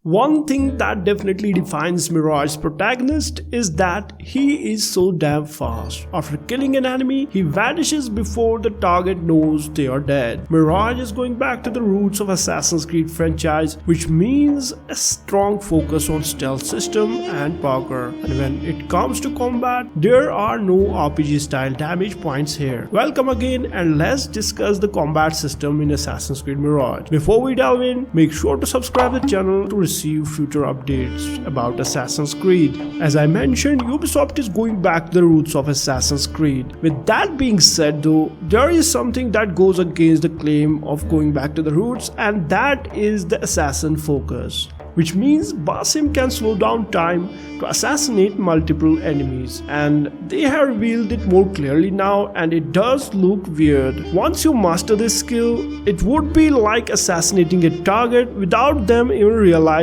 One thing that definitely defines Mirage's protagonist is that he is so damn fast. After killing an enemy, he vanishes before the target knows they are dead. Mirage is going back to the roots of Assassin's Creed franchise, which means a strong focus on stealth system and parkour. And when it comes to combat, there are no RPG style damage points here. Welcome again, and let's discuss the combat system in Assassin's Creed Mirage. Before we delve in, make sure to subscribe to the channel to receive future updates about Assassin's Creed. As I mentioned, Ubisoft is going back to the roots of Assassin's Creed. With that being said though, there is something that goes against the claim of going back to the roots, and that is the assassin focus, which means Basim can slow down time to assassinate multiple enemies, and they have revealed it more clearly now, and it does look weird. Once you master this skill, it would be like assassinating a target without them even realizing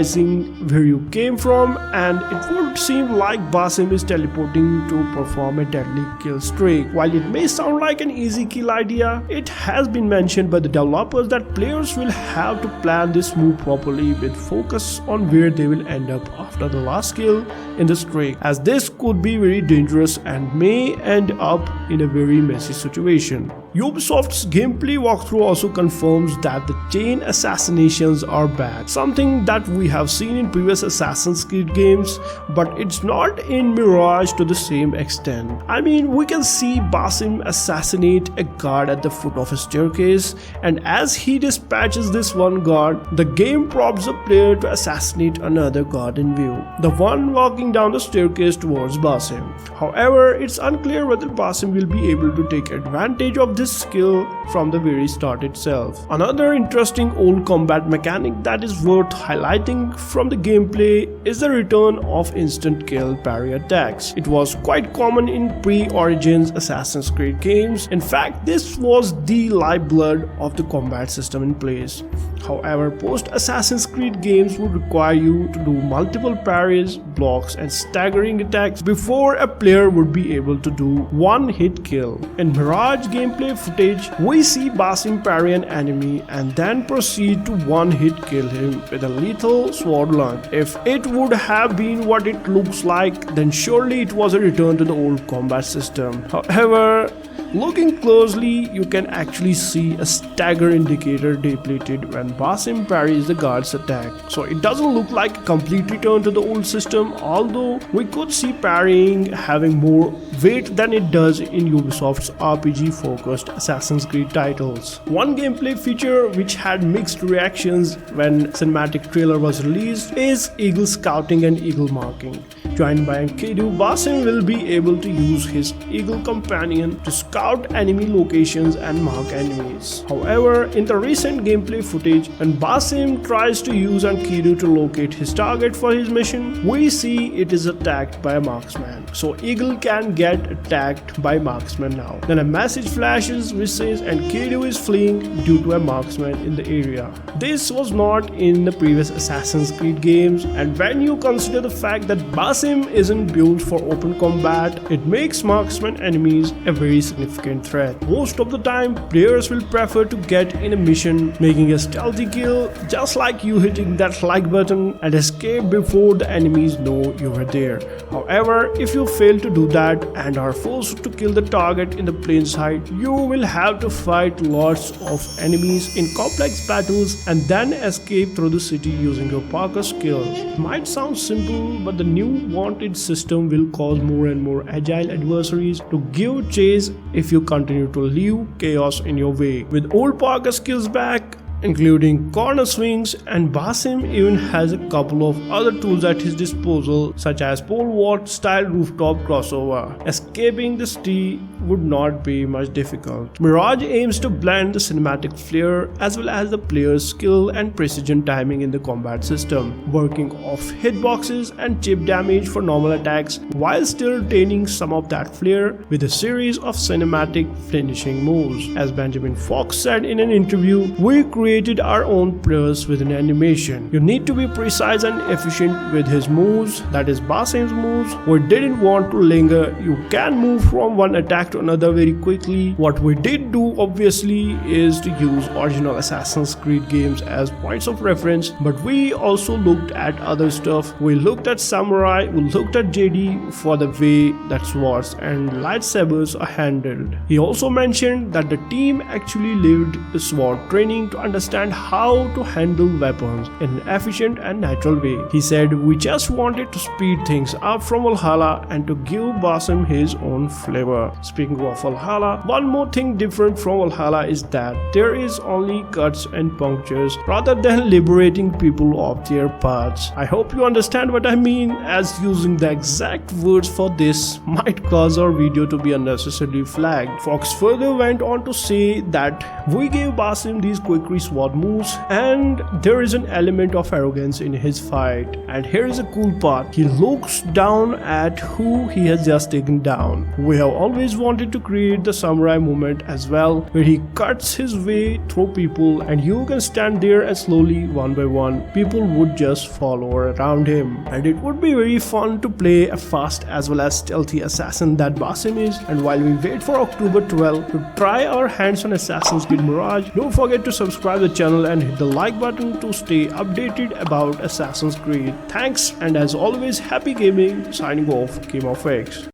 where you came from, and it would seem like Basim is teleporting to perform a deadly kill streak. While it may sound like an easy kill idea, it has been mentioned by the developers that players will have to plan this move properly with focus on where they will end up after the last kill in the streak, as this could be very dangerous and may end up in a very messy situation. Ubisoft's gameplay walkthrough also confirms that the chain assassinations are back, something that we have seen in previous Assassin's Creed games, but it's not in Mirage to the same extent. I mean, we can see Basim assassinate a guard at the foot of a staircase, and as he dispatches this one guard, the game prompts the player to assassinate another guard in view, the one walking down the staircase towards Basim. However, it's unclear whether Basim will be able to take advantage of this skill from the very start itself. Another interesting old combat mechanic that is worth highlighting from the gameplay is the return of instant kill parry attacks. It was quite common in pre-Origins Assassin's Creed games. In fact, this was the lifeblood of the combat system in place. However, post-Assassin's Creed games would require you to do multiple parries, blocks, and staggering attacks before a player would be able to do one-hit kill. In Mirage gameplay footage, we see Basim parry an enemy and then proceed to one-hit kill him with a lethal sword lunge. If it would have been what it looks like, then surely it was a return to the old combat system. However, looking closely, you can actually see a stagger indicator depleted when Basim parries the guard's attack. So it doesn't look like a complete return to the old system, although we could see parrying having more weight than it does in Ubisoft's RPG-focused Assassin's Creed titles. One gameplay feature which had mixed reactions when cinematic trailer was released is eagle scouting and eagle marking. Joined by Enkidu, Basim will be able to use his eagle companion to scout enemy locations and mark enemies. However, in the recent gameplay footage, when Basim tries to use Enkidu to locate his target for his mission, we see it is attacked by a marksman. So eagle can get attacked by marksman now. Then a message flashes which says Enkidu is fleeing due to a marksman in the area. This was not in the previous Assassin's Creed games, and when you consider the fact that Basim isn't built for open combat, it makes marksman enemies a very significant threat. Most of the time, players will prefer to get in a mission, making a stealthy kill, just like you hitting that like button, and escape before the enemies know you are there. However, if you fail to do that and are forced to kill the target in the plain sight, you will have to fight lots of enemies in complex battles and then escape through the city using your parkour skill. It might sound simple, but the new wanted system will cause more and more agile adversaries to give chase if you continue to leave chaos in your way. With old parkour skills back, including corner swings, and Basim even has a couple of other tools at his disposal, such as pole vault style rooftop crossover. Escaping the city would not be much difficult. Mirage aims to blend the cinematic flair as well as the player's skill and precision timing in the combat system, working off hitboxes and chip damage for normal attacks while still retaining some of that flair with a series of cinematic finishing moves. As Benjamin Fox said in an interview, "We create created our own players with an animation. You need to be precise and efficient with his moves, that is Basim's moves. We didn't want to linger. You can move from one attack to another very quickly. What we did do obviously is to use original Assassin's Creed games as points of reference, but we also looked at other stuff. We looked at Samurai, we looked at Jedi for the way that swords and lightsabers are handled. He also mentioned that the team actually lived the sword training to understand how to handle weapons in an efficient and natural way. He said, we just wanted to speed things up from Valhalla and to give Basim his own flavor. Speaking of Valhalla, one more thing different from Valhalla is that there is only cuts and punctures rather than liberating people of their parts. I hope you understand what I mean, as using the exact words for this might cause our video to be unnecessarily flagged. Fox further went on to say that we gave Basim these quick sword moves and there is an element of arrogance in his fight. And here is a cool part, he looks down at who he has just taken down. We have always wanted to create the samurai moment as well, where he cuts his way through people and you can stand there and slowly one by one people would just follow around him. And it would be very fun to play a fast as well as stealthy assassin that Basim is. And while we wait for October 12 to try our hands on Assassin's Creed Mirage, don't forget to subscribe the channel and hit the like button to stay updated about Assassin's Creed. Thanks, and as always, happy gaming. Signing off, Game of X.